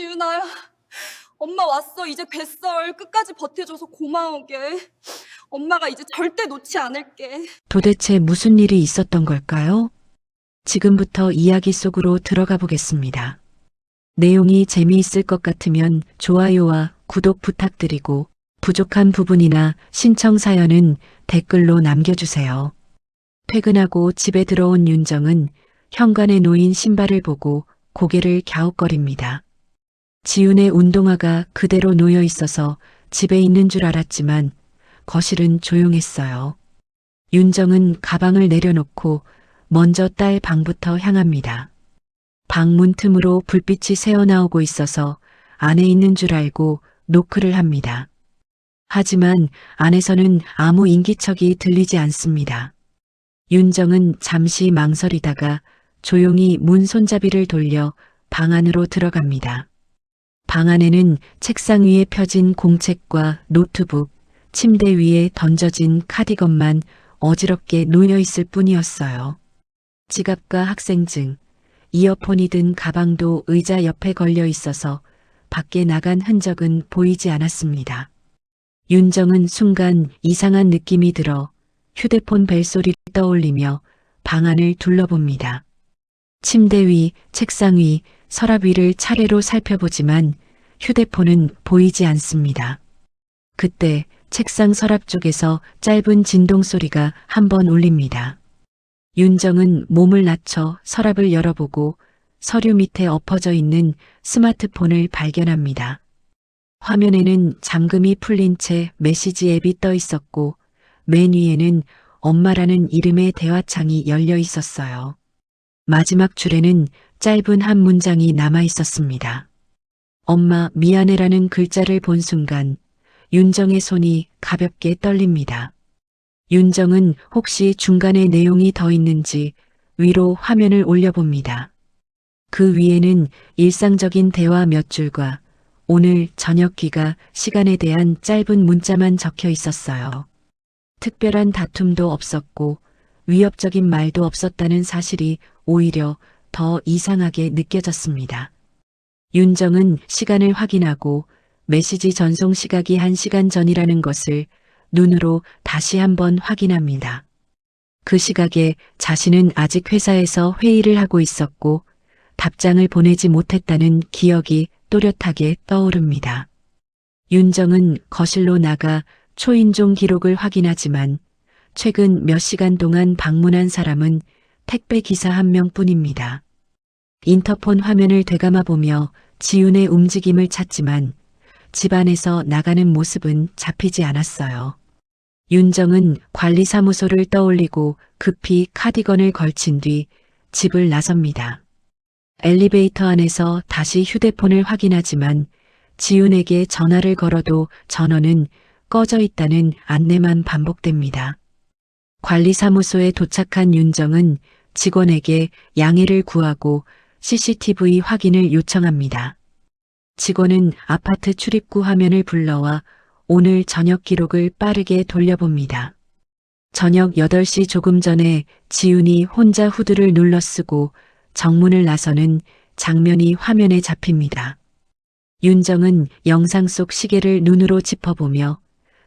지윤아, 엄마 왔어. 이제 뱃설 끝까지 버텨줘서 고마우게. 엄마가 이제 절대 놓지 않을게. 도대체 무슨 일이 있었던 걸까요? 지금부터 이야기 속으로 들어가 보겠습니다. 내용이 재미있을 것 같으면 좋아요와 구독 부탁드리고 부족한 부분이나 신청 사연은 댓글로 남겨주세요. 퇴근하고 집에 들어온 윤정은 현관에 놓인 신발을 보고 고개를 갸웃거립니다. 지훈의 운동화가 그대로 놓여 있어서 집에 있는 줄 알았지만 거실은 조용했어요. 윤정은 가방을 내려놓고 먼저 딸 방부터 향합니다. 방 문 틈으로 불빛이 새어나오고 있어서 안에 있는 줄 알고 노크를 합니다. 하지만 안에서는 아무 인기척이 들리지 않습니다. 윤정은 잠시 망설이다가 조용히 문 손잡이를 돌려 방 안으로 들어갑니다. 방 안에는 책상 위에 펴진 공책과 노트북, 침대 위에 던져진 카디건만 어지럽게 놓여 있을 뿐이었어요. 지갑과 학생증, 이어폰이 든 가방도 의자 옆에 걸려 있어서 밖에 나간 흔적은 보이지 않았습니다. 윤정은 순간 이상한 느낌이 들어 휴대폰 벨소리를 떠올리며 방 안을 둘러봅니다. 침대 위, 책상 위, 서랍 위를 차례로 살펴보지만 휴대폰은 보이지 않습니다. 그때 책상 서랍 쪽에서 짧은 진동 소리가 한 번 울립니다. 윤정은 몸을 낮춰 서랍을 열어보고 서류 밑에 엎어져 있는 스마트폰을 발견합니다. 화면에는 잠금이 풀린 채 메시지 앱이 떠 있었고 맨 위에는 엄마라는 이름의 대화창이 열려 있었어요. 마지막 줄에는 짧은 한 문장이 남아 있었습니다. 엄마 미안해라는 글자를 본 순간 윤정의 손이 가볍게 떨립니다. 윤정은 혹시 중간에 내용이 더 있는지 위로 화면을 올려봅니다. 그 위에는 일상적인 대화 몇 줄과 오늘 저녁 귀가 시간에 대한 짧은 문자만 적혀 있었어요. 특별한 다툼도 없었고 위협적인 말도 없었다는 사실이 오히려 더 이상하게 느껴졌습니다. 윤정은 시간을 확인하고 메시지 전송 시각이 1시간 전이라는 것을 눈으로 다시 한번 확인합니다. 그 시각에 자신은 아직 회사에서 회의를 하고 있었고 답장을 보내지 못했다는 기억이 또렷하게 떠오릅니다. 윤정은 거실로 나가 초인종 기록을 확인하지만 최근 몇 시간 동안 방문한 사람은 택배 기사 한 명뿐입니다. 인터폰 화면을 되감아 보며 지훈의 움직임을 찾지만 집안에서 나가는 모습은 잡히지 않았어요. 윤정은 관리사무소를 떠올리고 급히 카디건을 걸친 뒤 집을 나섭니다. 엘리베이터 안에서 다시 휴대폰을 확인하지만 지훈에게 전화를 걸어도 전원은 꺼져 있다는 안내만 반복됩니다. 관리사무소에 도착한 윤정은 직원에게 양해를 구하고 CCTV 확인을 요청합니다. 직원은 아파트 출입구 화면을 불러와 오늘 저녁 기록을 빠르게 돌려봅니다. 저녁 8시 조금 전에 지훈이 혼자 후드를 눌러 쓰고 정문을 나서는 장면이 화면에 잡힙니다. 윤정은 영상 속 시계를 눈으로 짚어보며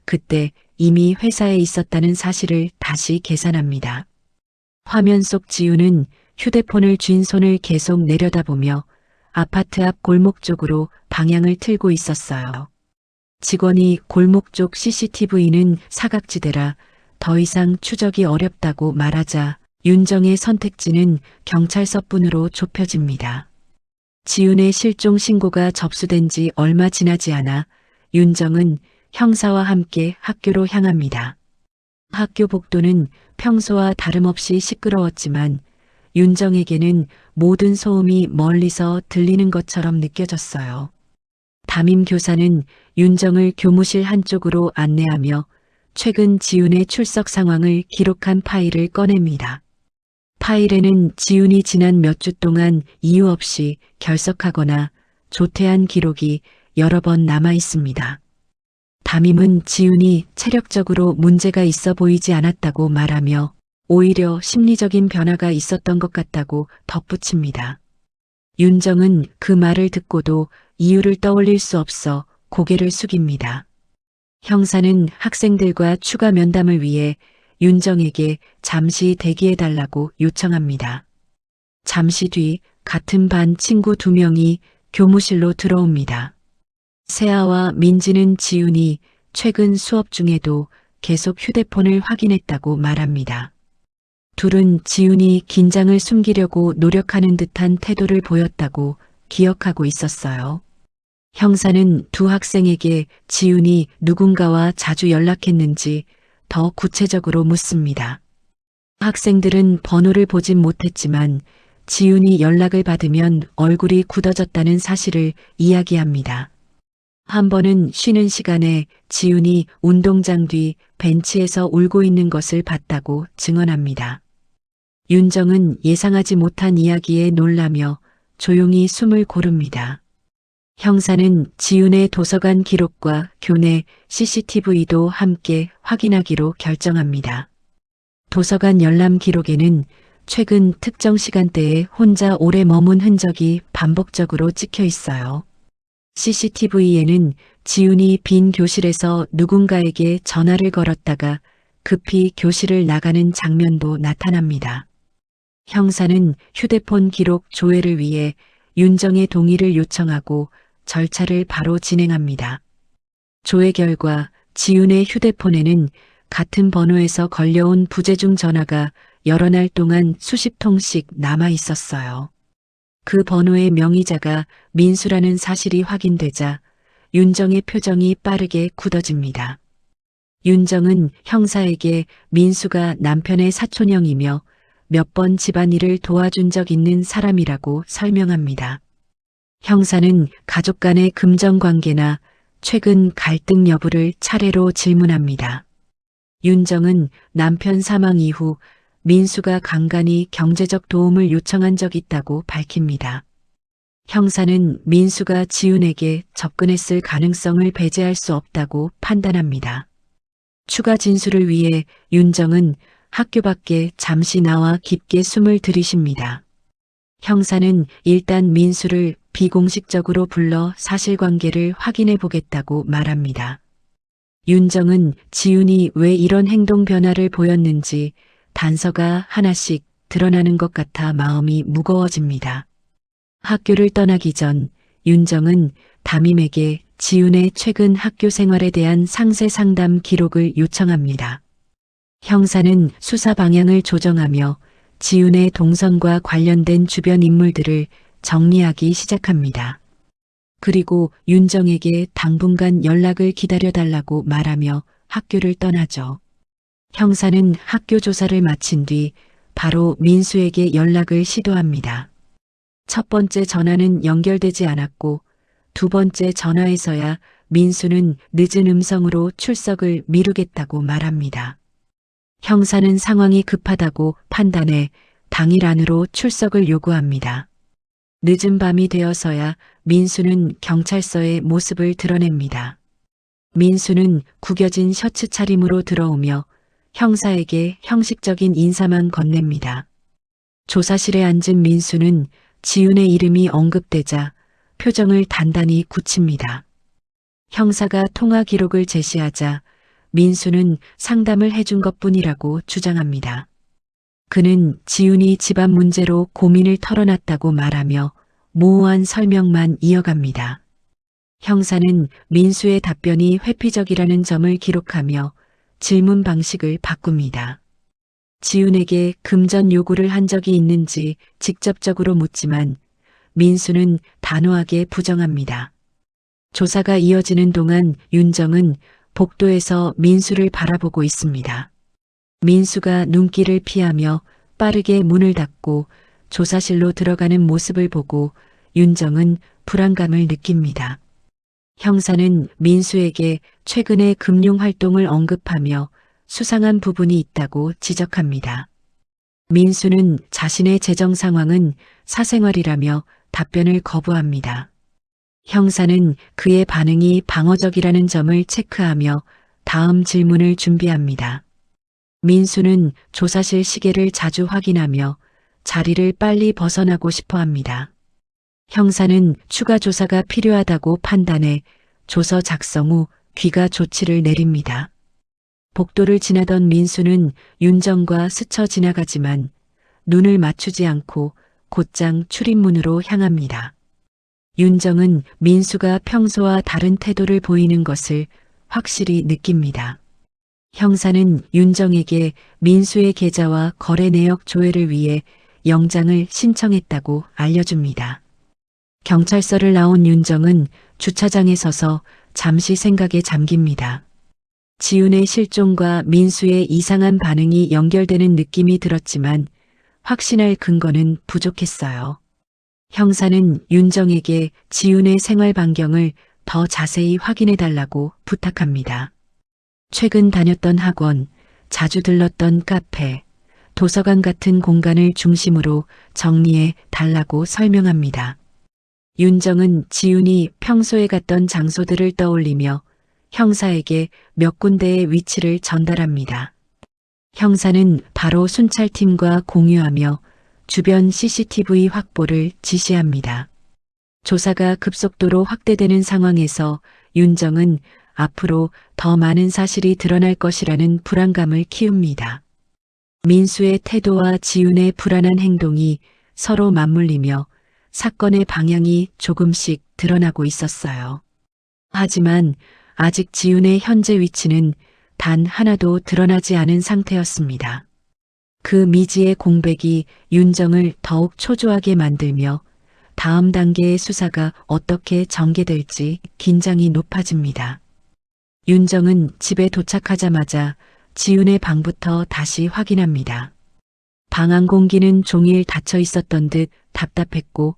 그때 이미 회사에 있었다는 사실을 다시 계산합니다. 화면 속 지훈은 휴대폰을 쥔 손을 계속 내려다보며 아파트 앞 골목 쪽으로 방향을 틀고 있었어요. 직원이 골목 쪽 CCTV는 사각지대라 더 이상 추적이 어렵다고 말하자 윤정의 선택지는 경찰서뿐으로 좁혀집니다. 지훈의 실종 신고가 접수된 지 얼마 지나지 않아 윤정은 형사와 함께 학교로 향합니다. 학교 복도는 평소와 다름없이 시끄러웠지만 윤정에게는 모든 소음이 멀리서 들리는 것처럼 느껴졌어요. 담임 교사는 윤정을 교무실 한쪽으로 안내하며 최근 지훈의 출석 상황을 기록한 파일을 꺼냅니다. 파일에는 지훈이 지난 몇 주 동안 이유 없이 결석하거나 조퇴한 기록이 여러 번 남아 있습니다. 담임은 지훈이 체력적으로 문제가 있어 보이지 않았다고 말하며 오히려 심리적인 변화가 있었던 것 같다고 덧붙입니다. 윤정은 그 말을 듣고도 이유를 떠올릴 수 없어 고개를 숙입니다. 형사는 학생들과 추가 면담을 위해 윤정에게 잠시 대기해달라고 요청합니다. 잠시 뒤 같은 반 친구 2명이 교무실로 들어옵니다. 세아와 민지는 지훈이 최근 수업 중에도 계속 휴대폰을 확인했다고 말합니다. 둘은 지훈이 긴장을 숨기려고 노력하는 듯한 태도를 보였다고 기억하고 있었어요. 형사는 두 학생에게 지훈이 누군가와 자주 연락했는지 더 구체적으로 묻습니다. 학생들은 번호를 보진 못했지만 지훈이 연락을 받으면 얼굴이 굳어졌다는 사실을 이야기합니다. 한 번은 쉬는 시간에 지훈이 운동장 뒤 벤치에서 울고 있는 것을 봤다고 증언합니다. 윤정은 예상하지 못한 이야기에 놀라며 조용히 숨을 고릅니다. 형사는 지훈의 도서관 기록과 교내 CCTV도 함께 확인하기로 결정합니다. 도서관 열람 기록에는 최근 특정 시간대에 혼자 오래 머문 흔적이 반복적으로 찍혀 있어요. CCTV에는 지훈이 빈 교실에서 누군가에게 전화를 걸었다가 급히 교실을 나가는 장면도 나타납니다. 형사는 휴대폰 기록 조회를 위해 윤정의 동의를 요청하고 절차를 바로 진행합니다. 조회 결과 지훈의 휴대폰에는 같은 번호에서 걸려온 부재중 전화가 여러 날 동안 수십 통씩 남아 있었어요. 그 번호의 명의자가 민수라는 사실이 확인되자 윤정의 표정이 빠르게 굳어집니다. 윤정은 형사에게 민수가 남편의 사촌형이며 몇 번 집안일을 도와준 적 있는 사람이라고 설명합니다. 형사는 가족 간의 금전 관계나 최근 갈등 여부를 차례로 질문합니다. 윤정은 남편 사망 이후 민수가 간간히 경제적 도움을 요청한 적 있다고 밝힙니다. 형사는 민수가 지훈에게 접근했을 가능성을 배제할 수 없다고 판단합니다. 추가 진술을 위해 윤정은 학교 밖에 잠시 나와 깊게 숨을 들이쉽니다. 형사는 일단 민수를 비공식적으로 불러 사실관계를 확인해 보겠다고 말합니다. 윤정은 지훈이 왜 이런 행동 변화를 보였는지 단서가 하나씩 드러나는 것 같아 마음이 무거워집니다. 학교를 떠나기 전 윤정은 담임에게 지훈의 최근 학교 생활에 대한 상세 상담 기록을 요청합니다. 형사는 수사 방향을 조정하며 지훈의 동선과 관련된 주변 인물들을 정리하기 시작합니다. 그리고 윤정에게 당분간 연락을 기다려달라고 말하며 학교를 떠나죠. 형사는 학교 조사를 마친 뒤 바로 민수에게 연락을 시도합니다. 첫 번째 전화는 연결되지 않았고 두 번째 전화에서야 민수는 늦은 음성으로 출석을 미루겠다고 말합니다. 형사는 상황이 급하다고 판단해 당일 안으로 출석을 요구합니다. 늦은 밤이 되어서야 민수는 경찰서에 모습을 드러냅니다. 민수는 구겨진 셔츠 차림으로 들어오며 형사에게 형식적인 인사만 건넵니다. 조사실에 앉은 민수는 지훈의 이름이 언급되자 표정을 단단히 굳힙니다. 형사가 통화 기록을 제시하자 민수는 상담을 해준 것뿐이라고 주장합니다. 그는 지훈이 집안 문제로 고민을 털어놨다고 말하며 모호한 설명만 이어갑니다. 형사는 민수의 답변이 회피적이라는 점을 기록하며 질문 방식을 바꿉니다. 지훈에게 금전 요구를 한 적이 있는지 직접적으로 묻지만 민수는 단호하게 부정합니다. 조사가 이어지는 동안 윤정은 복도에서 민수를 바라보고 있습니다. 민수가 눈길을 피하며 빠르게 문을 닫고 조사실로 들어가는 모습을 보고 윤정은 불안감을 느낍니다. 형사는 민수에게 최근의 금융 활동을 언급하며 수상한 부분이 있다고 지적합니다. 민수는 자신의 재정 상황은 사생활이라며 답변을 거부합니다. 형사는 그의 반응이 방어적이라는 점을 체크하며 다음 질문을 준비합니다. 민수는 조사실 시계를 자주 확인하며 자리를 빨리 벗어나고 싶어 합니다. 형사는 추가 조사가 필요하다고 판단해 조서 작성 후 귀가 조치를 내립니다. 복도를 지나던 민수는 윤정과 스쳐 지나가지만 눈을 맞추지 않고 곧장 출입문으로 향합니다. 윤정은 민수가 평소와 다른 태도를 보이는 것을 확실히 느낍니다. 형사는 윤정에게 민수의 계좌와 거래 내역 조회를 위해 영장을 신청했다고 알려줍니다. 경찰서를 나온 윤정은 주차장에 서서 잠시 생각에 잠깁니다. 지훈의 실종과 민수의 이상한 반응이 연결되는 느낌이 들었지만 확신할 근거는 부족했어요. 형사는 윤정에게 지훈의 생활 반경을 더 자세히 확인해 달라고 부탁합니다. 최근 다녔던 학원, 자주 들렀던 카페, 도서관 같은 공간을 중심으로 정리해 달라고 설명합니다. 윤정은 지훈이 평소에 갔던 장소들을 떠올리며 형사에게 몇 군데의 위치를 전달합니다. 형사는 바로 순찰팀과 공유하며 주변 CCTV 확보를 지시합니다. 조사가 급속도로 확대되는 상황에서 윤정은 앞으로 더 많은 사실이 드러날 것이라는 불안감을 키웁니다. 민수의 태도와 지훈의 불안한 행동이 서로 맞물리며 사건의 방향이 조금씩 드러나고 있었어요. 하지만 아직 지훈의 현재 위치는 단 하나도 드러나지 않은 상태였습니다. 그 미지의 공백이 윤정을 더욱 초조하게 만들며 다음 단계의 수사가 어떻게 전개될지 긴장이 높아집니다. 윤정은 집에 도착하자마자 지훈의 방부터 다시 확인합니다. 방 안 공기는 종일 닫혀 있었던 듯 답답했고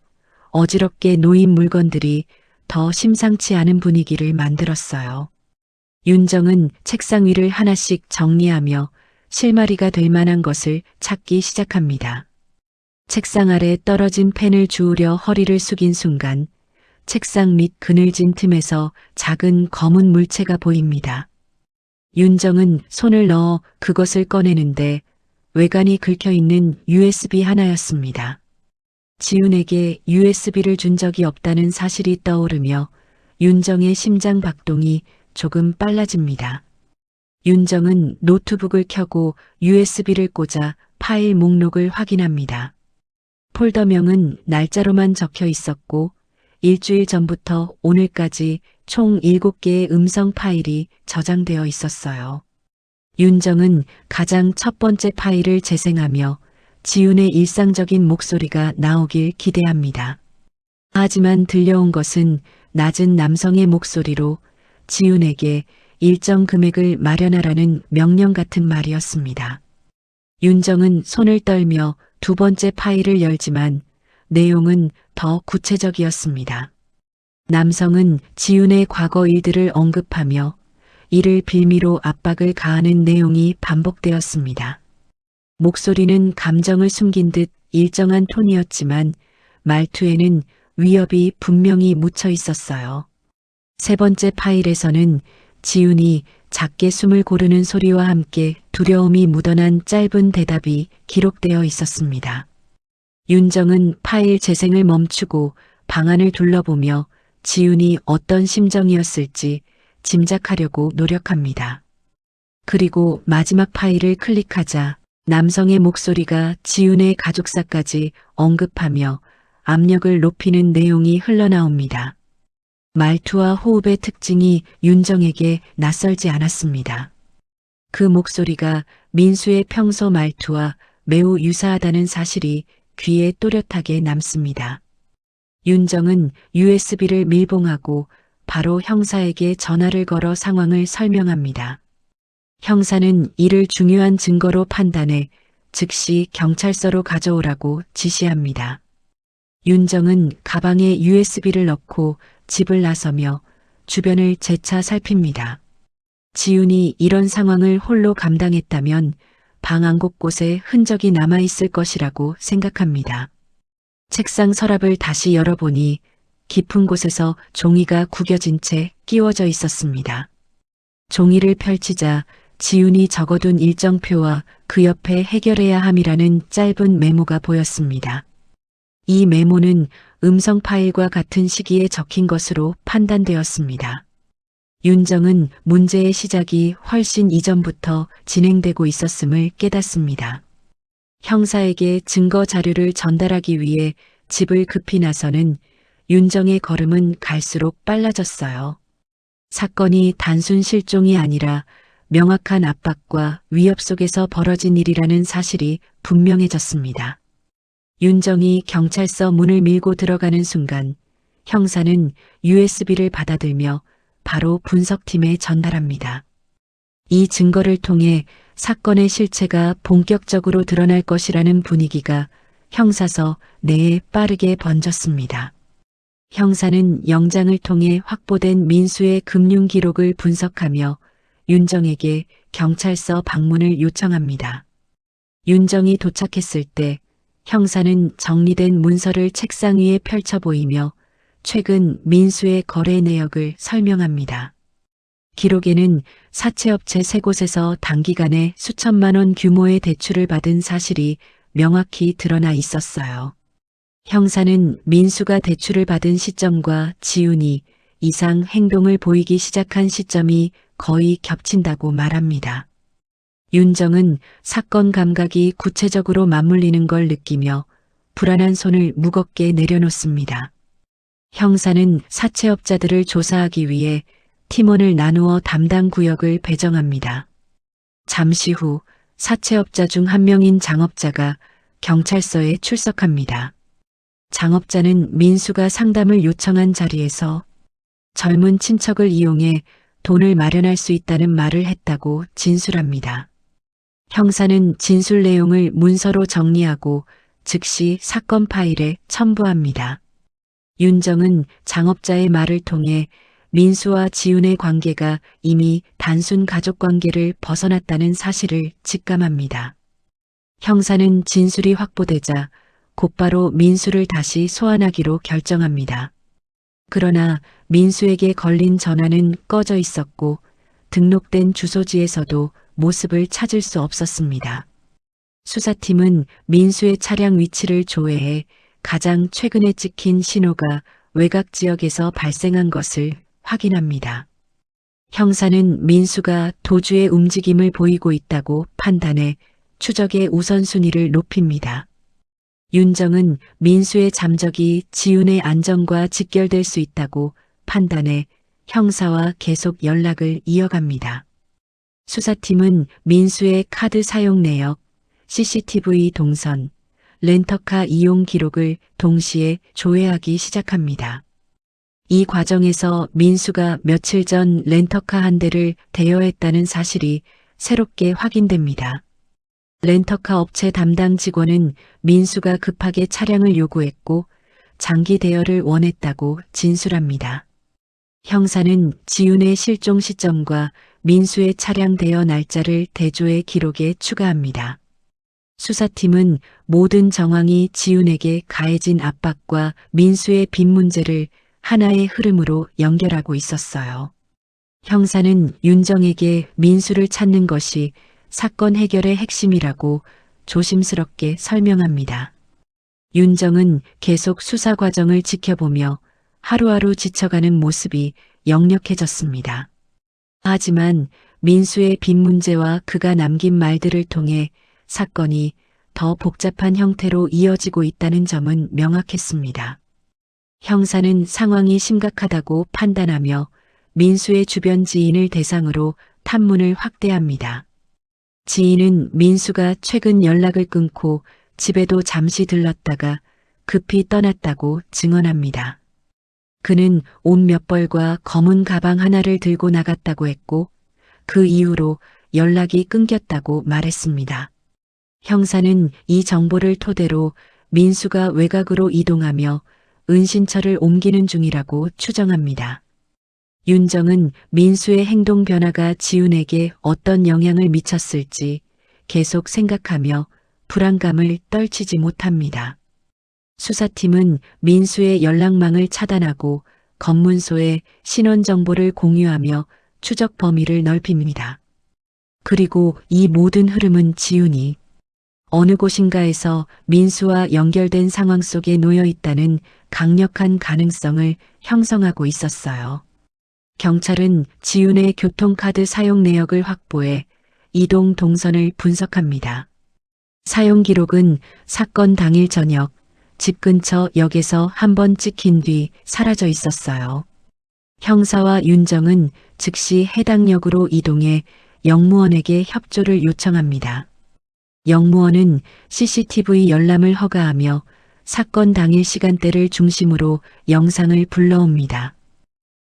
어지럽게 놓인 물건들이 더 심상치 않은 분위기를 만들었어요. 윤정은 책상 위를 하나씩 정리하며 실마리가 될 만한 것을 찾기 시작합니다. 책상 아래 떨어진 펜을 주우려 허리를 숙인 순간 책상 밑 그늘진 틈에서 작은 검은 물체가 보입니다. 윤정은 손을 넣어 그것을 꺼내는데 외관이 긁혀있는 USB 하나였습니다. 지훈에게 USB를 준 적이 없다는 사실이 떠오르며 윤정의 심장 박동이 조금 빨라집니다. 윤정은 노트북을 켜고 USB를 꽂아 파일 목록을 확인합니다. 폴더명은 날짜로만 적혀 있었고 일주일 전부터 오늘까지 총 7개의 음성 파일이 저장되어 있었어요. 윤정은 가장 첫 번째 파일을 재생하며 지훈의 일상적인 목소리가 나오길 기대합니다. 하지만 들려온 것은 낮은 남성의 목소리로 지훈에게 일정 금액을 마련하라는 명령 같은 말이었습니다. 윤정은 손을 떨며 두 번째 파일을 열지만 내용은 더 구체적이었습니다. 남성은 지훈의 과거 일들을 언급하며 이를 빌미로 압박을 가하는 내용이 반복되었습니다. 목소리는 감정을 숨긴 듯 일정한 톤이었지만 말투에는 위협이 분명히 묻혀 있었어요. 세 번째 파일에서는 지훈이 작게 숨을 고르는 소리와 함께 두려움이 묻어난 짧은 대답이 기록되어 있었습니다. 윤정은 파일 재생을 멈추고 방안을 둘러보며 지훈이 어떤 심정이었을지 짐작하려고 노력합니다. 그리고 마지막 파일을 클릭하자 남성의 목소리가 지훈의 가족사까지 언급하며 압력을 높이는 내용이 흘러나옵니다. 말투와 호흡의 특징이 윤정에게 낯설지 않았습니다. 그 목소리가 민수의 평소 말투와 매우 유사하다는 사실이 귀에 또렷하게 남습니다. 윤정은 USB를 밀봉하고 바로 형사에게 전화를 걸어 상황을 설명합니다. 형사는 이를 중요한 증거로 판단해 즉시 경찰서로 가져오라고 지시합니다. 윤정은 가방에 USB를 넣고 집을 나서며 주변을 재차 살핍니다. 지훈이 이런 상황을 홀로 감당했다면 방 안 곳곳에 흔적이 남아있을 것이라고 생각합니다. 책상 서랍을 다시 열어보니 깊은 곳에서 종이가 구겨진 채 끼워져 있었습니다. 종이를 펼치자 지훈이 적어둔 일정표와 그 옆에 해결해야 함이라는 짧은 메모가 보였습니다. 이 메모는 음성 파일과 같은 시기에 적힌 것으로 판단되었습니다. 윤정은 문제의 시작이 훨씬 이전부터 진행되고 있었음을 깨닫습니다. 형사에게 증거 자료를 전달하기 위해 집을 급히 나서는 윤정의 걸음은 갈수록 빨라졌어요. 사건이 단순 실종이 아니라 명확한 압박과 위협 속에서 벌어진 일이라는 사실이 분명해졌습니다. 윤정이 경찰서 문을 밀고 들어가는 순간 형사는 USB를 받아들며 바로 분석팀에 전달합니다. 이 증거를 통해 사건의 실체가 본격적으로 드러날 것이라는 분위기가 형사서 내에 빠르게 번졌습니다. 형사는 영장을 통해 확보된 민수의 금융 기록을 분석하며 윤정에게 경찰서 방문을 요청합니다. 윤정이 도착했을 때 형사는 정리된 문서를 책상 위에 펼쳐 보이며 최근 민수의 거래 내역을 설명합니다. 기록에는 사채업체 3곳에서 단기간에 수천만 원 규모의 대출을 받은 사실이 명확히 드러나 있었어요. 형사는 민수가 대출을 받은 시점과 지훈이 이상 행동을 보이기 시작한 시점이 거의 겹친다고 말합니다. 윤정은 사건 감각이 구체적으로 맞물리는 걸 느끼며 불안한 손을 무겁게 내려놓습니다. 형사는 사채업자들을 조사하기 위해 팀원을 나누어 담당 구역을 배정합니다. 잠시 후 사채업자 중 한 명인 장업자가 경찰서에 출석합니다. 장업자는 민수가 상담을 요청한 자리에서 젊은 친척을 이용해 돈을 마련할 수 있다는 말을 했다고 진술합니다. 형사는 진술 내용을 문서로 정리하고 즉시 사건 파일에 첨부합니다. 윤정은 장업자의 말을 통해 민수와 지훈의 관계가 이미 단순 가족 관계를 벗어났다는 사실을 직감합니다. 형사는 진술이 확보되자 곧바로 민수를 다시 소환하기로 결정합니다. 그러나 민수에게 걸린 전화는 꺼져 있었고 등록된 주소지에서도 모습을 찾을 수 없었습니다. 수사팀은 민수의 차량 위치를 조회해 가장 최근에 찍힌 신호가 외곽 지역에서 발생한 것을 확인합니다. 형사는 민수가 도주의 움직임을 보이고 있다고 판단해 추적의 우선순위를 높입니다. 윤정은 민수의 잠적이 지훈의 안전과 직결될 수 있다고 판단해 형사와 계속 연락을 이어갑니다. 수사팀은 민수의 카드 사용 내역, CCTV 동선, 렌터카 이용 기록을 동시에 조회하기 시작합니다. 이 과정에서 민수가 며칠 전 렌터카 한 대를 대여했다는 사실이 새롭게 확인됩니다. 렌터카 업체 담당 직원은 민수가 급하게 차량을 요구했고 장기 대여를 원했다고 진술합니다. 형사는 지훈의 실종 시점과 민수의 차량 대여 날짜를 대조의 기록에 추가합니다. 수사팀은 모든 정황이 지훈에게 가해진 압박과 민수의 빚 문제를 하나의 흐름으로 연결하고 있었어요. 형사는 윤정에게 민수를 찾는 것이 사건 해결의 핵심이라고 조심스럽게 설명합니다. 윤정은 계속 수사 과정을 지켜보며 하루하루 지쳐가는 모습이 역력해졌습니다. 하지만 민수의 빚 문제와 그가 남긴 말들을 통해 사건이 더 복잡한 형태로 이어지고 있다는 점은 명확했습니다. 형사는 상황이 심각하다고 판단하며 민수의 주변 지인을 대상으로 탐문을 확대합니다. 지인은 민수가 최근 연락을 끊고 집에도 잠시 들렀다가 급히 떠났다고 증언합니다. 그는 옷 몇 벌과 검은 가방 하나를 들고 나갔다고 했고 그 이후로 연락이 끊겼다고 말했습니다. 형사는 이 정보를 토대로 민수가 외곽으로 이동하며 은신처를 옮기는 중이라고 추정합니다. 윤정은 민수의 행동 변화가 지훈에게 어떤 영향을 미쳤을지 계속 생각하며 불안감을 떨치지 못합니다. 수사팀은 민수의 연락망을 차단하고 검문소에 신원 정보를 공유하며 추적 범위를 넓힙니다. 그리고 이 모든 흐름은 지훈이 어느 곳인가에서 민수와 연결된 상황 속에 놓여 있다는 강력한 가능성을 형성하고 있었어요. 경찰은 지윤의 교통카드 사용 내역을 확보해 이동 동선을 분석합니다. 사용 기록은 사건 당일 저녁 집 근처 역에서 한 번 찍힌 뒤 사라져 있었어요. 형사와 윤정은 즉시 해당 역으로 이동해 영무원에게 협조를 요청합니다. 영무원은 CCTV 열람을 허가하며 사건 당일 시간대를 중심으로 영상을 불러옵니다.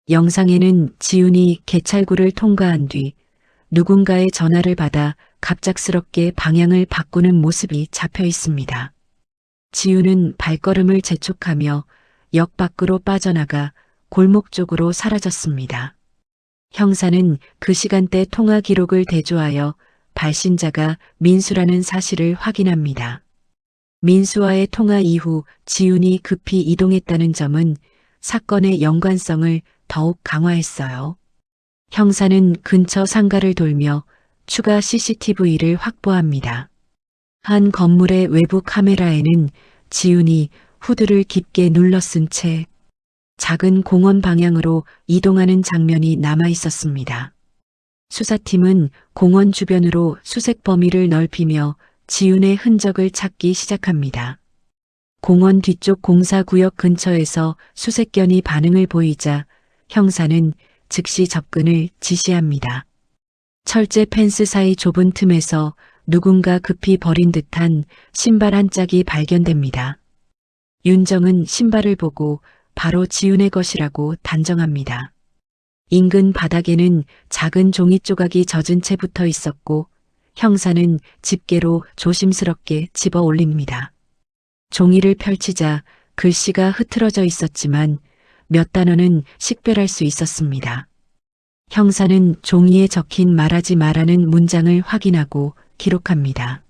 영상에는 지훈이 개찰구를 통과한 뒤 누군가의 전화를 받아 갑작스럽게 방향을 바꾸는 모습이 잡혀 있습니다. 지훈은 발걸음을 재촉하며 역 밖으로 빠져나가 골목 쪽으로 사라졌습니다. 형사는 그 시간대 통화 기록을 대조하여 발신자가 민수라는 사실을 확인합니다. 민수와의 통화 이후 지훈이 급히 이동했다는 점은 사건의 연관성을 더욱 강화했어요. 형사는 근처 상가를 돌며 추가 CCTV를 확보합니다. 한 건물의 외부 카메라에는 지훈이 후드를 깊게 눌러쓴 채 작은 공원 방향으로 이동하는 장면이 남아 있었습니다. 수사팀은 공원 주변으로 수색 범위를 넓히며 지훈의 흔적을 찾기 시작합니다. 공원 뒤쪽 공사구역 근처에서 수색견이 반응을 보이자 형사는 즉시 접근을 지시합니다. 철제 펜스 사이 좁은 틈에서 누군가 급히 버린 듯한 신발 한 짝이 발견됩니다. 윤정은 신발을 보고 바로 지훈의 것이라고 단정합니다. 인근 바닥에는 작은 종이 조각이 젖은 채 붙어 있었고 형사는 집게로 조심스럽게 집어 올립니다. 종이를 펼치자 글씨가 흐트러져 있었지만 몇 단어는 식별할 수 있었습니다. 형사는 종이에 적힌 말하지 말라는 문장을 확인하고 기록합니다.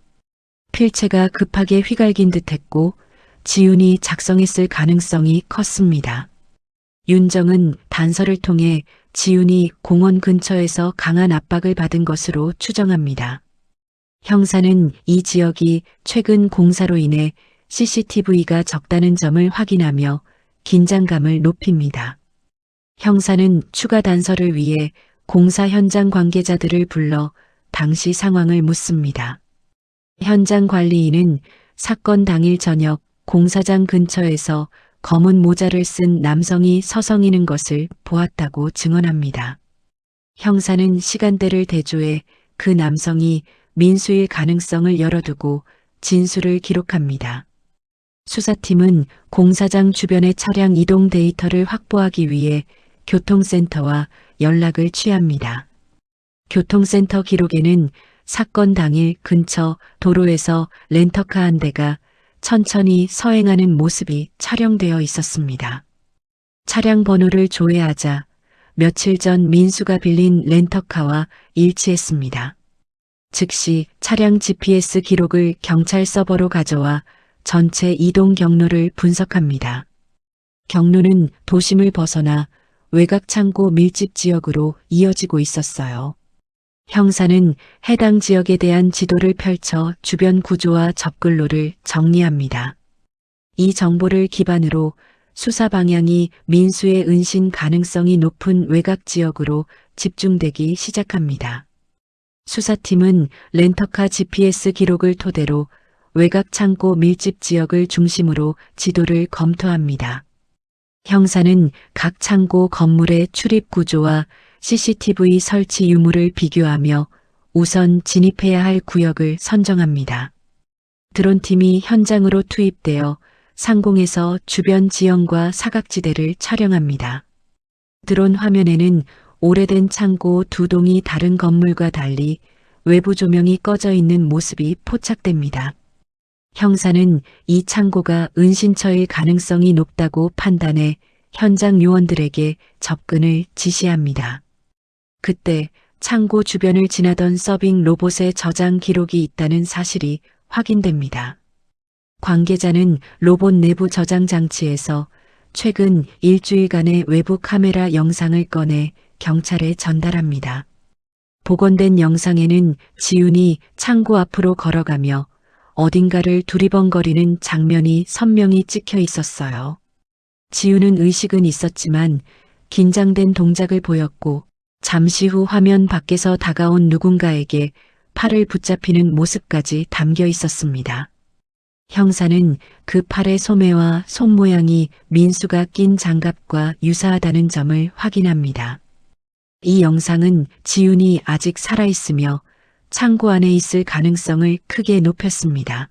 필체가 급하게 휘갈긴 듯했고 지훈이 작성했을 가능성이 컸습니다. 윤정은 단서를 통해 지훈이 공원 근처에서 강한 압박을 받은 것으로 추정합니다. 형사는 이 지역이 최근 공사로 인해 CCTV가 적다는 점을 확인하며 긴장감을 높입니다. 형사는 추가 단서를 위해 공사 현장 관계자들을 불러 당시 상황을 묻습니다. 현장 관리인은 사건 당일 저녁 공사장 근처에서 검은 모자를 쓴 남성이 서성이는 것을 보았다고 증언합니다. 형사는 시간대를 대조해 그 남성이 민수일 가능성을 열어두고 진술을 기록합니다. 수사팀은 공사장 주변의 차량 이동 데이터를 확보하기 위해 교통센터와 연락을 취합니다. 교통센터 기록에는 사건 당일 근처 도로에서 렌터카 한 대가 천천히 서행하는 모습이 촬영되어 있었습니다. 차량 번호를 조회하자 며칠 전 민수가 빌린 렌터카와 일치했습니다. 즉시 차량 GPS 기록을 경찰 서버로 가져와 전체 이동 경로를 분석합니다. 경로는 도심을 벗어나 외곽 창고 밀집 지역으로 이어지고 있었어요. 형사는 해당 지역에 대한 지도를 펼쳐 주변 구조와 접근로를 정리합니다. 이 정보를 기반으로 수사 방향이 민수의 은신 가능성이 높은 외곽 지역으로 집중되기 시작합니다. 수사팀은 렌터카 GPS 기록을 토대로 외곽 창고 밀집 지역을 중심으로 지도를 검토합니다. 형사는 각 창고 건물의 출입 구조와 CCTV 설치 유무를 비교하며 우선 진입해야 할 구역을 선정합니다. 드론팀이 현장으로 투입되어 상공에서 주변 지형과 사각지대를 촬영합니다. 드론 화면에는 오래된 창고 두 동이 다른 건물과 달리 외부 조명이 꺼져 있는 모습이 포착됩니다. 형사는 이 창고가 은신처일 가능성이 높다고 판단해 현장 요원들에게 접근을 지시합니다. 그때 창고 주변을 지나던 서빙 로봇의 저장 기록이 있다는 사실이 확인됩니다. 관계자는 로봇 내부 저장 장치에서 최근 일주일간의 외부 카메라 영상을 꺼내 경찰에 전달합니다. 복원된 영상에는 지훈이 창고 앞으로 걸어가며 어딘가를 두리번거리는 장면이 선명히 찍혀 있었어요. 지우는 의식은 있었지만 긴장된 동작을 보였고 잠시 후 화면 밖에서 다가온 누군가에게 팔을 붙잡히는 모습까지 담겨 있었습니다. 형사는 그 팔의 소매와 손 모양이 민수가 낀 장갑과 유사하다는 점을 확인합니다. 이 영상은 지훈이 아직 살아있으며 창고 안에 있을 가능성을 크게 높였습니다.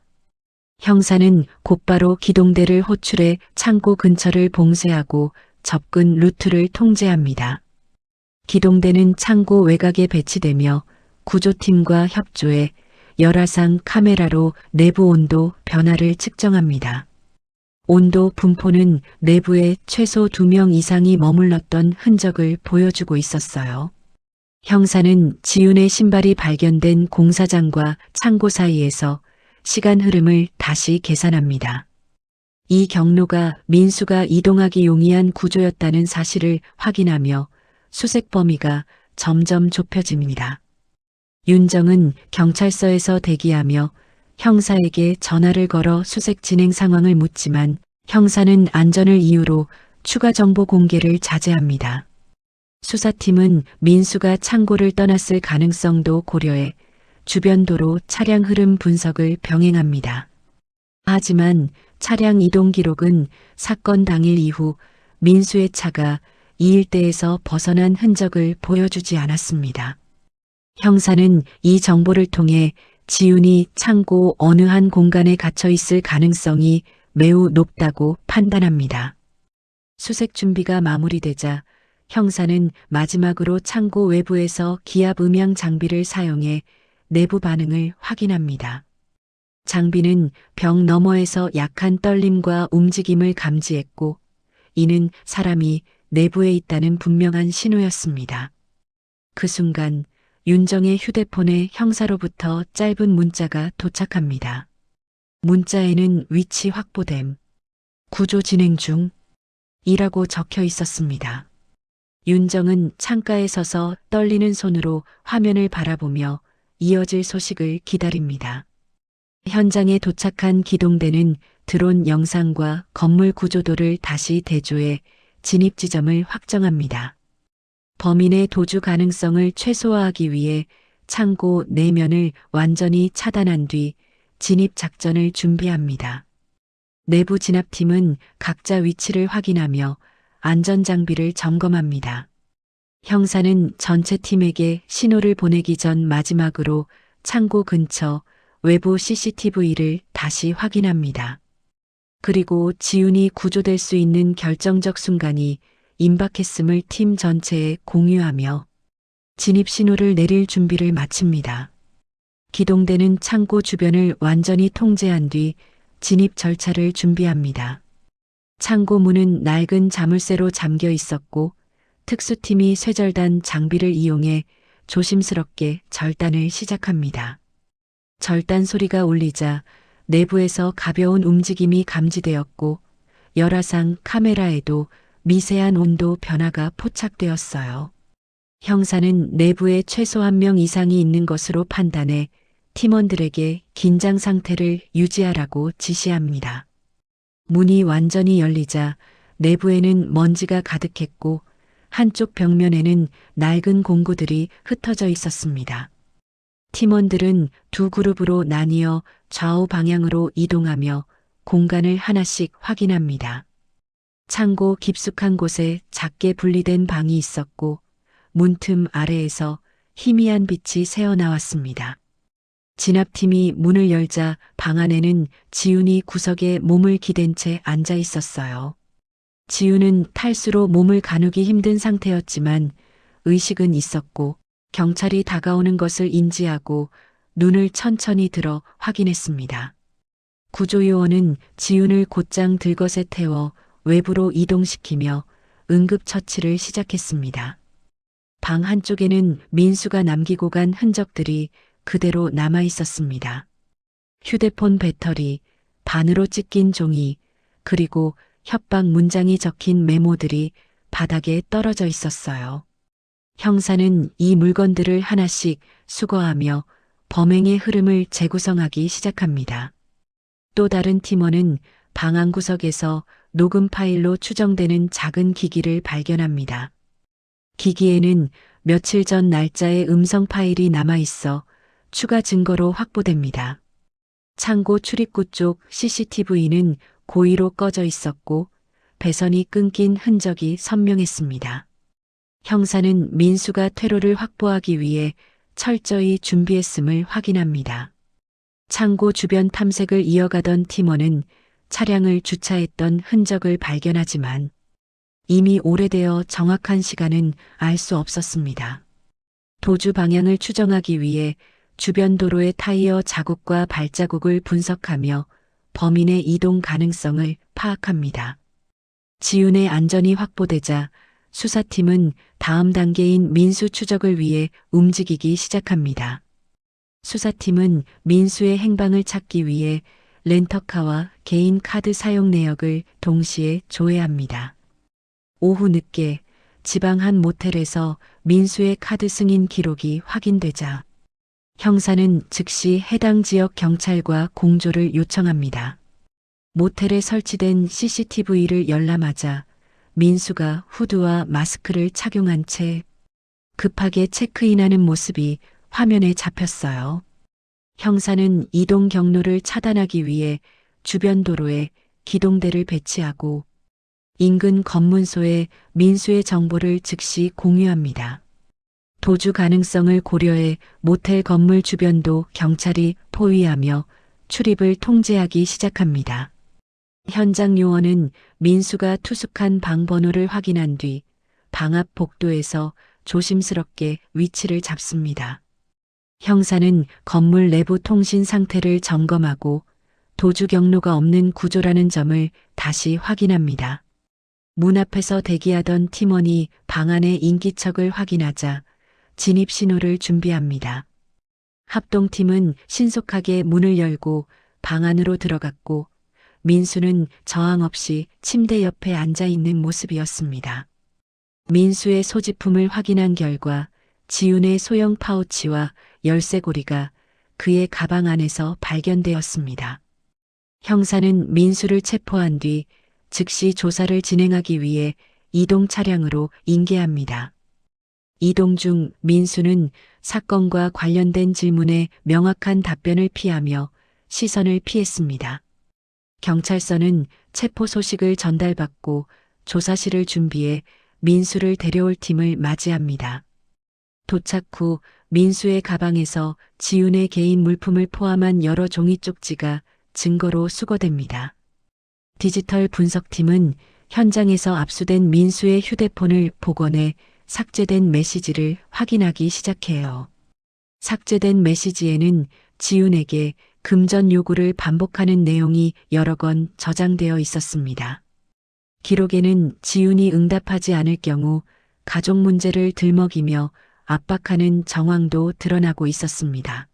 형사는 곧바로 기동대를 호출해 창고 근처를 봉쇄하고 접근 루트를 통제합니다. 기동대는 창고 외곽에 배치되며 구조팀과 협조해 열화상 카메라로 내부 온도 변화를 측정합니다. 온도 분포는 내부에 최소 2명 이상이 머물렀던 흔적을 보여주고 있었어요. 형사는 지훈의 신발이 발견된 공사장과 창고 사이에서 시간 흐름을 다시 계산합니다. 이 경로가 민수가 이동하기 용이한 구조였다는 사실을 확인하며 수색 범위가 점점 좁혀집니다. 윤정은 경찰서에서 대기하며 형사에게 전화를 걸어 수색 진행 상황을 묻지만 형사는 안전을 이유로 추가 정보 공개를 자제합니다. 수사팀은 민수가 창고를 떠났을 가능성도 고려해 주변 도로 차량 흐름 분석을 병행합니다. 하지만 차량 이동 기록은 사건 당일 이후 민수의 차가 이 일대에서 벗어난 흔적을 보여주지 않았습니다. 형사는 이 정보를 통해 지훈이 창고 어느 한 공간에 갇혀 있을 가능성이 매우 높다고 판단합니다. 수색 준비가 마무리되자 형사는 마지막으로 창고 외부에서 기압 음향 장비를 사용해 내부 반응을 확인합니다. 장비는 벽 너머에서 약한 떨림과 움직임을 감지했고 이는 사람이 내부에 있다는 분명한 신호였습니다. 그 순간 윤정의 휴대폰에 형사로부터 짧은 문자가 도착합니다. 문자에는 위치 확보됨, 구조 진행 중 이라고 적혀 있었습니다. 윤정은 창가에 서서 떨리는 손으로 화면을 바라보며 이어질 소식을 기다립니다. 현장에 도착한 기동대는 드론 영상과 건물 구조도를 다시 대조해 진입 지점을 확정합니다. 범인의 도주 가능성을 최소화하기 위해 창고 내면을 완전히 차단한 뒤 진입 작전을 준비합니다. 내부 진압팀은 각자 위치를 확인하며 안전장비를 점검합니다. 형사는 전체 팀에게 신호를 보내기 전 마지막으로 창고 근처 외부 CCTV를 다시 확인합니다. 그리고 지훈이 구조될 수 있는 결정적 순간이 임박했음을 팀 전체에 공유하며 진입 신호를 내릴 준비를 마칩니다. 기동대는 창고 주변을 완전히 통제한 뒤 진입 절차를 준비합니다. 창고 문은 낡은 자물쇠로 잠겨 있었고 특수팀이 쇠절단 장비를 이용해 조심스럽게 절단을 시작합니다. 절단 소리가 울리자 내부에서 가벼운 움직임이 감지되었고 열화상 카메라에도 미세한 온도 변화가 포착되었어요. 형사는 내부에 최소 1명 이상이 있는 것으로 판단해 팀원들에게 긴장 상태를 유지하라고 지시합니다. 문이 완전히 열리자 내부에는 먼지가 가득했고 한쪽 벽면에는 낡은 공구들이 흩어져 있었습니다. 팀원들은 두 그룹으로 나뉘어 좌우 방향으로 이동하며 공간을 하나씩 확인합니다. 창고 깊숙한 곳에 작게 분리된 방이 있었고 문틈 아래에서 희미한 빛이 새어나왔습니다. 진압팀이 문을 열자 방 안에는 지훈이 구석에 몸을 기댄 채 앉아 있었어요. 지훈은 탈수로 몸을 가누기 힘든 상태였지만 의식은 있었고 경찰이 다가오는 것을 인지하고 눈을 천천히 들어 확인했습니다. 구조요원은 지훈을 곧장 들것에 태워 외부로 이동시키며 응급처치를 시작했습니다. 방 한쪽에는 민수가 남기고 간 흔적들이 그대로 남아 있었습니다. 휴대폰 배터리, 반으로 찢긴 종이, 그리고 협박 문장이 적힌 메모들이 바닥에 떨어져 있었어요. 형사는 이 물건들을 하나씩 수거하며 범행의 흐름을 재구성하기 시작합니다. 또 다른 팀원은 방 안구석에서 녹음 파일로 추정되는 작은 기기를 발견합니다. 기기에는 며칠 전 날짜의 음성 파일이 남아 있어 추가 증거로 확보됩니다. 창고 출입구 쪽 CCTV는 고의로 꺼져 있었고 배선이 끊긴 흔적이 선명했습니다. 형사는 민수가 퇴로를 확보하기 위해 철저히 준비했음을 확인합니다. 창고 주변 탐색을 이어가던 팀원은 차량을 주차했던 흔적을 발견하지만 이미 오래되어 정확한 시간은 알 수 없었습니다. 도주 방향을 추정하기 위해 주변 도로의 타이어 자국과 발자국을 분석하며 범인의 이동 가능성을 파악합니다. 지훈의 안전이 확보되자 수사팀은 다음 단계인 민수 추적을 위해 움직이기 시작합니다. 수사팀은 민수의 행방을 찾기 위해 렌터카와 개인 카드 사용 내역을 동시에 조회합니다. 오후 늦게 지방 한 모텔에서 민수의 카드 승인 기록이 확인되자 형사는 즉시 해당 지역 경찰과 공조를 요청합니다. 모텔에 설치된 CCTV를 열람하자 민수가 후드와 마스크를 착용한 채 급하게 체크인하는 모습이 화면에 잡혔어요. 형사는 이동 경로를 차단하기 위해 주변 도로에 기동대를 배치하고 인근 검문소에 민수의 정보를 즉시 공유합니다. 도주 가능성을 고려해 모텔 건물 주변도 경찰이 포위하며 출입을 통제하기 시작합니다. 현장 요원은 민수가 투숙한 방 번호를 확인한 뒤 방 앞 복도에서 조심스럽게 위치를 잡습니다. 형사는 건물 내부 통신 상태를 점검하고 도주 경로가 없는 구조라는 점을 다시 확인합니다. 문 앞에서 대기하던 팀원이 방 안의 인기척을 확인하자 진입 신호를 준비합니다. 합동팀은 신속하게 문을 열고 방 안으로 들어갔고 민수는 저항 없이 침대 옆에 앉아 있는 모습이었습니다. 민수의 소지품을 확인한 결과 지훈의 소형 파우치와 열쇠고리가 그의 가방 안에서 발견되었습니다. 형사는 민수를 체포한 뒤 즉시 조사를 진행하기 위해 이동 차량으로 인계합니다. 이동 중 민수는 사건과 관련된 질문에 명확한 답변을 피하며 시선을 피했습니다. 경찰서는 체포 소식을 전달받고 조사실을 준비해 민수를 데려올 팀을 맞이합니다. 도착 후 민수의 가방에서 지훈의 개인 물품을 포함한 여러 종이 쪽지가 증거로 수거됩니다. 디지털 분석팀은 현장에서 압수된 민수의 휴대폰을 복원해 삭제된 메시지를 확인하기 시작해요. 삭제된 메시지에는 지훈에게 금전 요구를 반복하는 내용이 여러 건 저장되어 있었습니다. 기록에는 지훈이 응답하지 않을 경우 가족 문제를 들먹이며 압박하는 정황도 드러나고 있었습니다.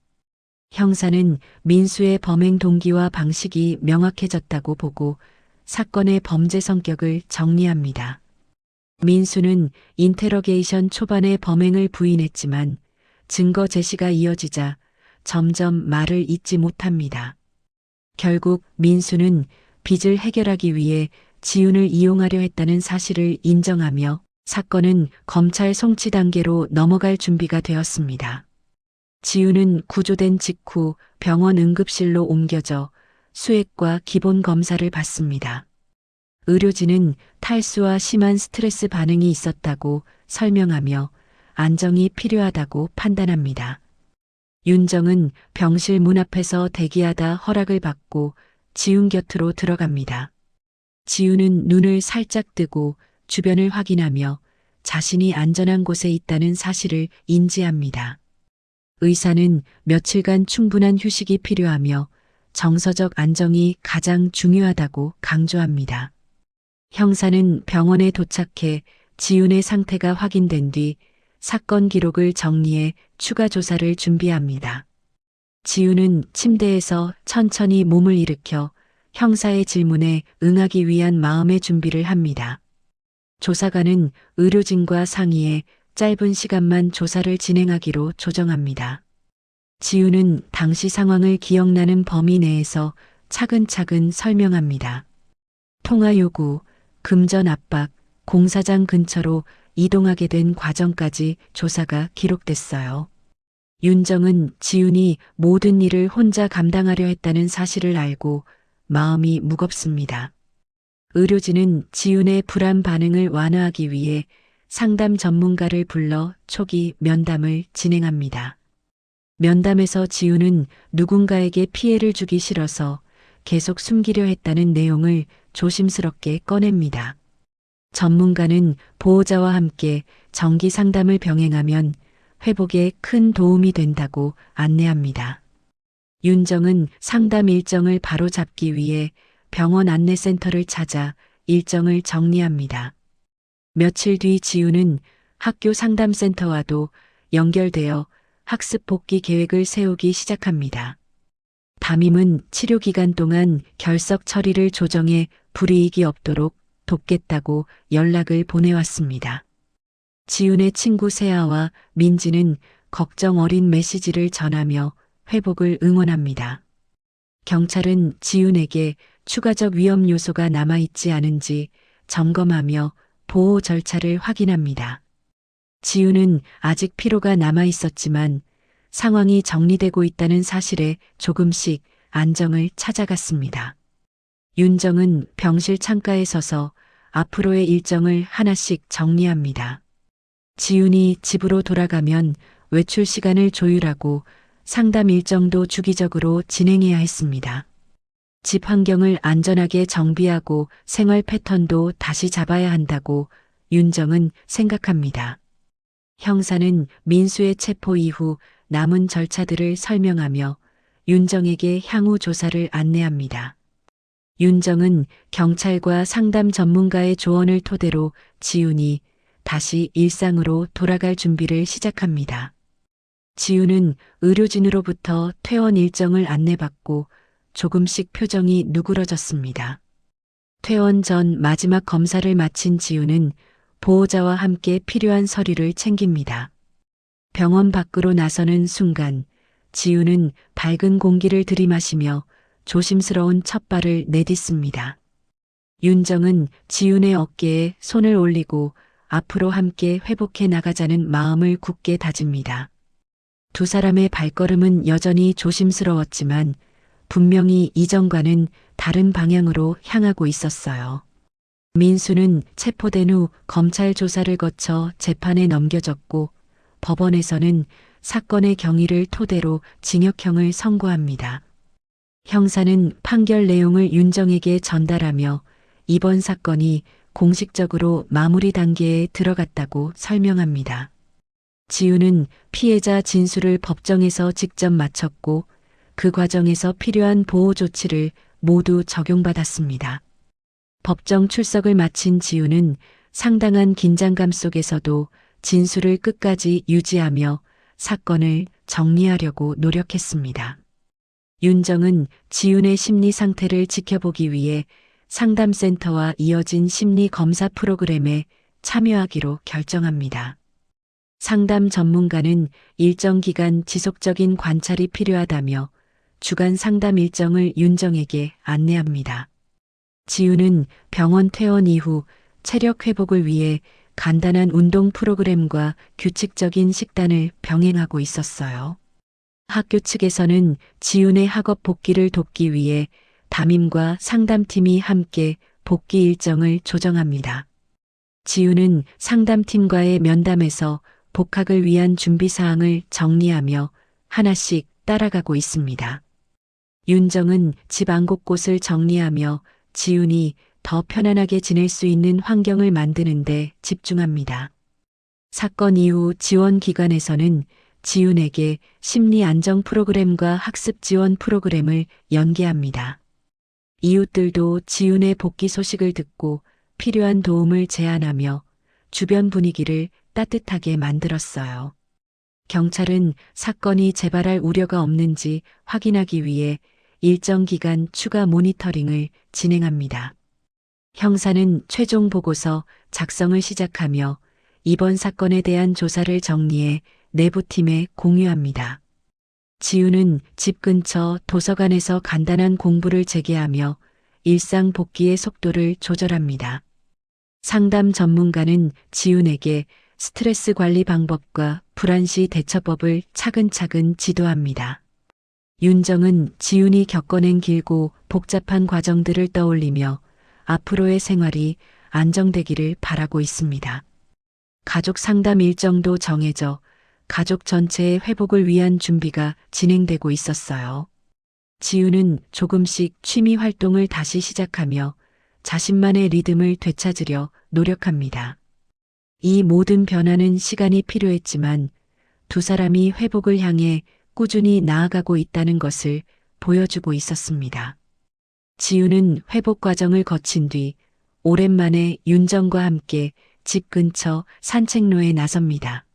형사는 민수의 범행 동기와 방식이 명확해졌다고 보고 사건의 범죄 성격을 정리합니다. 민수는 인테러게이션 초반에 범행을 부인했지만 증거 제시가 이어지자 점점 말을 잇지 못합니다. 결국 민수는 빚을 해결하기 위해 지훈을 이용하려 했다는 사실을 인정하며 사건은 검찰 송치 단계로 넘어갈 준비가 되었습니다. 지훈은 구조된 직후 병원 응급실로 옮겨져 수액과 기본 검사를 받습니다. 의료진은 탈수와 심한 스트레스 반응이 있었다고 설명하며 안정이 필요하다고 판단합니다. 윤정은 병실 문 앞에서 대기하다 허락을 받고 지훈 곁으로 들어갑니다. 지훈은 눈을 살짝 뜨고 주변을 확인하며 자신이 안전한 곳에 있다는 사실을 인지합니다. 의사는 며칠간 충분한 휴식이 필요하며 정서적 안정이 가장 중요하다고 강조합니다. 형사는 병원에 도착해 지훈의 상태가 확인된 뒤 사건 기록을 정리해 추가 조사를 준비합니다. 지훈은 침대에서 천천히 몸을 일으켜 형사의 질문에 응하기 위한 마음의 준비를 합니다. 조사관은 의료진과 상의해 짧은 시간만 조사를 진행하기로 조정합니다. 지우는 당시 상황을 기억나는 범위 내에서 차근차근 설명합니다. 통화 요구, 금전 압박, 공사장 근처로 이동하게 된 과정까지 조사가 기록됐어요. 윤정은 지훈이 모든 일을 혼자 감당하려 했다는 사실을 알고 마음이 무겁습니다. 의료진은 지훈의 불안 반응을 완화하기 위해 상담 전문가를 불러 초기 면담을 진행합니다. 면담에서 지훈은 누군가에게 피해를 주기 싫어서 계속 숨기려 했다는 내용을 조심스럽게 꺼냅니다. 전문가는 보호자와 함께 정기 상담을 병행하면 회복에 큰 도움이 된다고 안내합니다. 윤정은 상담 일정을 바로 잡기 위해 병원 안내센터를 찾아 일정을 정리합니다. 며칠 뒤 지우는 학교 상담센터와도 연결되어 학습 복귀 계획을 세우기 시작합니다. 담임은 치료 기간 동안 결석 처리를 조정해 불이익이 없도록 돕겠다고 연락을 보내왔습니다. 지훈의 친구 세아와 민지는 걱정 어린 메시지를 전하며 회복을 응원합니다. 경찰은 지훈에게 추가적 위험 요소가 남아있지 않은지 점검하며 보호 절차를 확인합니다. 지훈은 아직 피로가 남아있었지만 상황이 정리되고 있다는 사실에 조금씩 안정을 찾아갔습니다. 윤정은 병실 창가에 서서 앞으로의 일정을 하나씩 정리합니다. 지훈이 집으로 돌아가면 외출 시간을 조율하고 상담 일정도 주기적으로 진행해야 했습니다. 집 환경을 안전하게 정비하고 생활 패턴도 다시 잡아야 한다고 윤정은 생각합니다. 형사는 민수의 체포 이후 남은 절차들을 설명하며 윤정에게 향후 조사를 안내합니다. 윤정은 경찰과 상담 전문가의 조언을 토대로 지훈이 다시 일상으로 돌아갈 준비를 시작합니다. 지훈은 의료진으로부터 퇴원 일정을 안내받고 조금씩 표정이 누그러졌습니다. 퇴원 전 마지막 검사를 마친 지훈은 보호자와 함께 필요한 서류를 챙깁니다. 병원 밖으로 나서는 순간 지훈은 밝은 공기를 들이마시며 조심스러운 첫발을 내딛습니다. 윤정은 지훈의 어깨에 손을 올리고 앞으로 함께 회복해 나가자는 마음을 굳게 다집니다. 두 사람의 발걸음은 여전히 조심스러웠지만 분명히 이전과는 다른 방향으로 향하고 있었어요. 민수는 체포된 후 검찰 조사를 거쳐 재판에 넘겨졌고 법원에서는 사건의 경위를 토대로 징역형을 선고합니다. 형사는 판결 내용을 윤정에게 전달하며 이번 사건이 공식적으로 마무리 단계에 들어갔다고 설명합니다. 지훈은 피해자 진술을 법정에서 직접 마쳤고 그 과정에서 필요한 보호 조치를 모두 적용받았습니다. 법정 출석을 마친 지훈은 상당한 긴장감 속에서도 진술을 끝까지 유지하며 사건을 정리하려고 노력했습니다. 윤정은 지훈의 심리 상태를 지켜보기 위해 상담센터와 이어진 심리 검사 프로그램에 참여하기로 결정합니다. 상담 전문가는 일정 기간 지속적인 관찰이 필요하다며 주간 상담 일정을 윤정에게 안내합니다. 지훈은 병원 퇴원 이후 체력 회복을 위해 간단한 운동 프로그램과 규칙적인 식단을 병행하고 있었어요. 학교 측에서는 지훈의 학업 복귀를 돕기 위해 담임과 상담팀이 함께 복귀 일정을 조정합니다. 지훈은 상담팀과의 면담에서 복학을 위한 준비 사항을 정리하며 하나씩 따라가고 있습니다. 윤정은 집 안 곳곳을 정리하며 지훈이 더 편안하게 지낼 수 있는 환경을 만드는 데 집중합니다. 사건 이후 지원기관에서는 지훈에게 심리 안정 프로그램과 학습 지원 프로그램을 연계합니다. 이웃들도 지훈의 복귀 소식을 듣고 필요한 도움을 제안하며 주변 분위기를 따뜻하게 만들었어요. 경찰은 사건이 재발할 우려가 없는지 확인하기 위해 일정 기간 추가 모니터링을 진행합니다. 형사는 최종 보고서 작성을 시작하며 이번 사건에 대한 조사를 정리해 내부팀에 공유합니다. 지우는 집 근처 도서관에서 간단한 공부를 재개하며 일상 복귀의 속도를 조절합니다. 상담 전문가는 지훈에게 스트레스 관리 방법과 불안시 대처법을 차근차근 지도합니다. 윤정은 지훈이 겪어낸 길고 복잡한 과정들을 떠올리며 앞으로의 생활이 안정되기를 바라고 있습니다. 가족 상담 일정도 정해져 가족 전체의 회복을 위한 준비가 진행되고 있었어요. 지훈은 조금씩 취미 활동을 다시 시작하며 자신만의 리듬을 되찾으려 노력합니다. 이 모든 변화는 시간이 필요했지만 두 사람이 회복을 향해 꾸준히 나아가고 있다는 것을 보여주고 있었습니다. 지훈은 회복 과정을 거친 뒤 오랜만에 윤정과 함께 집 근처 산책로에 나섭니다.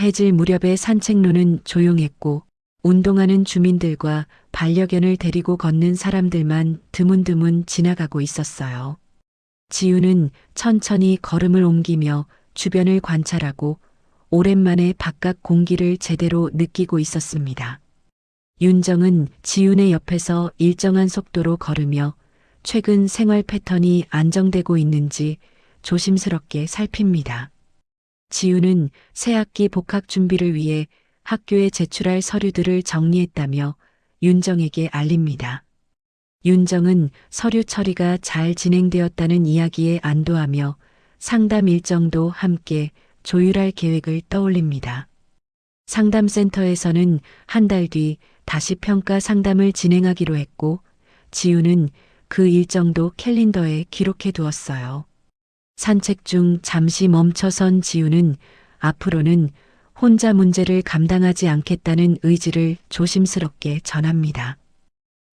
해질 무렵의 산책로는 조용했고 운동하는 주민들과 반려견을 데리고 걷는 사람들만 드문드문 지나가고 있었어요. 지훈은 천천히 걸음을 옮기며 주변을 관찰하고 오랜만에 바깥 공기를 제대로 느끼고 있었습니다. 윤정은 지훈의 옆에서 일정한 속도로 걸으며 최근 생활 패턴이 안정되고 있는지 조심스럽게 살핍니다. 지훈은 새학기 복학 준비를 위해 학교에 제출할 서류들을 정리했다며 윤정에게 알립니다. 윤정은 서류 처리가 잘 진행되었다는 이야기에 안도하며 상담 일정도 함께 조율할 계획을 떠올립니다. 상담센터에서는 한 달 뒤 다시 평가 상담을 진행하기로 했고 지훈은 그 일정도 캘린더에 기록해 두었어요. 산책 중 잠시 멈춰선 지훈은 앞으로는 혼자 문제를 감당하지 않겠다는 의지를 조심스럽게 전합니다.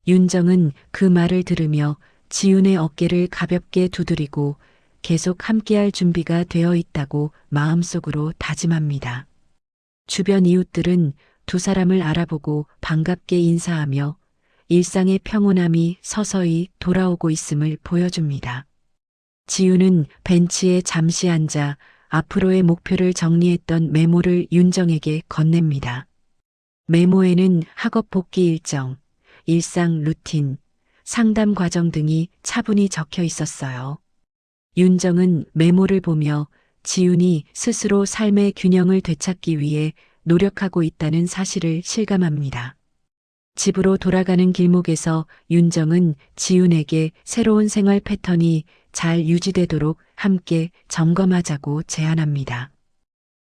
윤정은 그 말을 들으며 지훈의 어깨를 가볍게 두드리고 계속 함께할 준비가 되어 있다고 마음속으로 다짐합니다. 주변 이웃들은 두 사람을 알아보고 반갑게 인사하며 일상의 평온함이 서서히 돌아오고 있음을 보여줍니다. 지훈은 벤치에 잠시 앉아 앞으로의 목표를 정리했던 메모를 윤정에게 건넵니다. 메모에는 학업 복귀 일정, 일상 루틴, 상담 과정 등이 차분히 적혀 있었어요. 윤정은 메모를 보며 지훈이 스스로 삶의 균형을 되찾기 위해 노력하고 있다는 사실을 실감합니다. 집으로 돌아가는 길목에서 윤정은 지훈에게 새로운 생활 패턴이 잘 유지되도록 함께 점검하자고 제안합니다.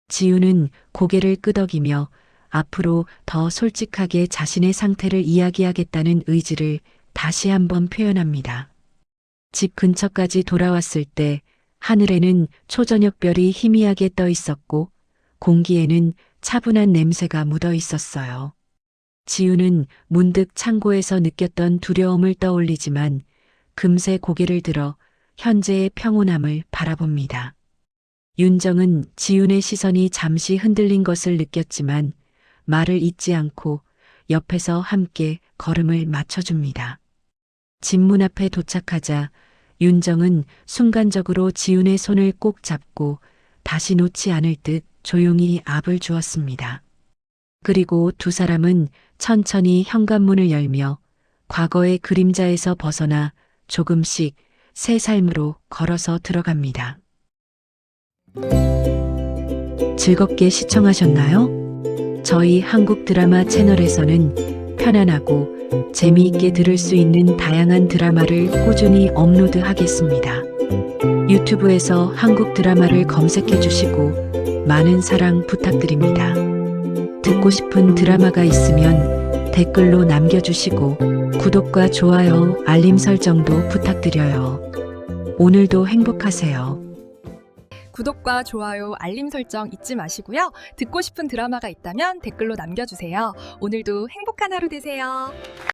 지훈은 고개를 끄덕이며 앞으로 더 솔직하게 자신의 상태를 이야기하겠다는 의지를 다시 한번 표현합니다. 집 근처까지 돌아왔을 때 하늘에는 초저녁별이 희미하게 떠 있었고 공기에는 차분한 냄새가 묻어 있었어요. 지훈은 문득 창고에서 느꼈던 두려움을 떠올리지만 금세 고개를 들어 현재의 평온함을 바라봅니다. 윤정은 지훈의 시선이 잠시 흔들린 것을 느꼈지만 말을 잇지 않고 옆에서 함께 걸음을 맞춰줍니다. 집 문 앞에 도착하자 윤정은 순간적으로 지훈의 손을 꼭 잡고 다시 놓지 않을 듯 조용히 압을 주었습니다. 그리고 두 사람은 천천히 현관문을 열며 과거의 그림자에서 벗어나 조금씩 새 삶으로 걸어서 들어갑니다. 즐겁게 시청하셨나요? 저희 한국 드라마 채널에서는 편안하고 재미있게 들을 수 있는 다양한 드라마를 꾸준히 업로드하겠습니다. 유튜브에서 한국 드라마를 검색해 주시고 많은 사랑 부탁드립니다. 듣고 싶은 드라마가 있으면 댓글로 남겨주시고 구독과 좋아요, 알림 설정도 부탁드려요. 오늘도 행복하세요. 구독과 좋아요, 알림 설정 잊지 마시고요. 듣고 싶은 드라마가 있다면 댓글로 남겨주세요. 오늘도 행복한 하루 되세요.